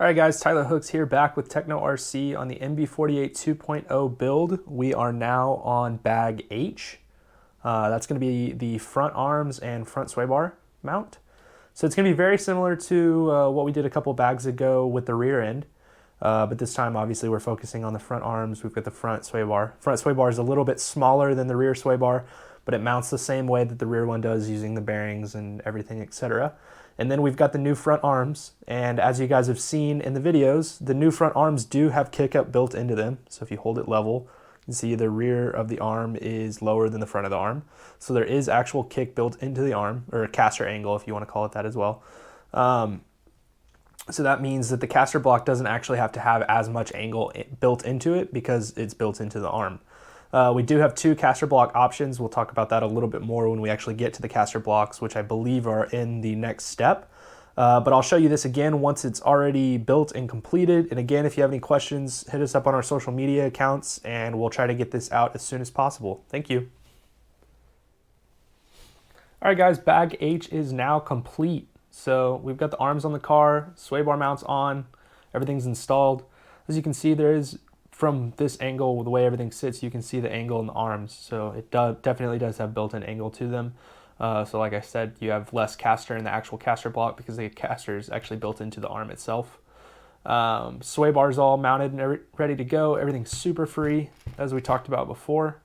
All right, guys, Tyler Hooks here, back with Tekno RC on the NB48 2.0 build. We are now on bag H. That's going to be the front arms and front sway bar mount. So it's going to be very similar to what we did a couple bags ago with the rear end. But this time, obviously, we're focusing on the front arms. We've got the front sway bar. Front sway bar is a little bit smaller than the rear sway bar, but it mounts the same way that the rear one does, using the bearings and everything, etc. And then we've got the new front arms, and as you guys have seen in the videos, the new front arms do have kick-up built into them. So if you hold it level, you can see the rear of the arm is lower than the front of the arm. So there is actual kick built into the arm, or a caster angle if you want to call it that as well. So that means that the caster block doesn't actually have to have as much angle built into it because it's built into the arm. We do have two caster block options. We'll talk about that a little bit more when we actually get to the caster blocks, which I believe are in the next step. But I'll show you this again once it's already built and completed. And again, if you have any questions, hit us up on our social media accounts and we'll try to get this out as soon as possible. Thank you. All right, guys, bag H is now complete. So we've got the arms on the car, sway bar mounts on, everything's installed. As you can see, there is, from this angle, the way everything sits, you can see the angle in the arms. So it definitely does have built-in angle to them. So like I said, you have less caster in the actual caster block because the caster is actually built into the arm itself. Sway bars all mounted and ready to go. Everything's super free, as we talked about before.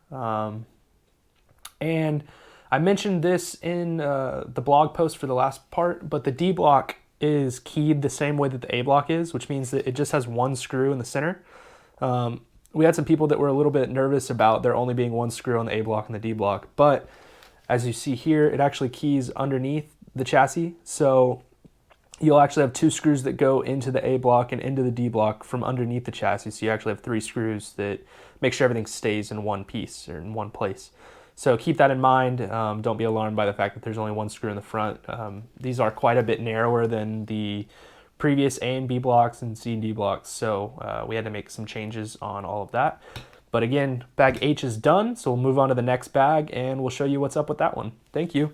And I mentioned this in the blog post for the last part, but the D block is keyed the same way that the A block is, which means that it just has one screw in the center. We had some people that were a little bit nervous about there only being one screw on the A block and the D block, but as you see here, it actually keys underneath the chassis. So you'll actually have two screws that go into the A block and into the D block from underneath the chassis. So you actually have three screws that make sure everything stays in one piece or in one place. So keep that in mind. Don't be alarmed by the fact that there's only one screw in the front. These are quite a bit narrower than the previous A and B blocks and C and D blocks, so we had to make some changes on all of that. But again, bag H is done, so we'll move on to the next bag and we'll show you what's up with that one. Thank you.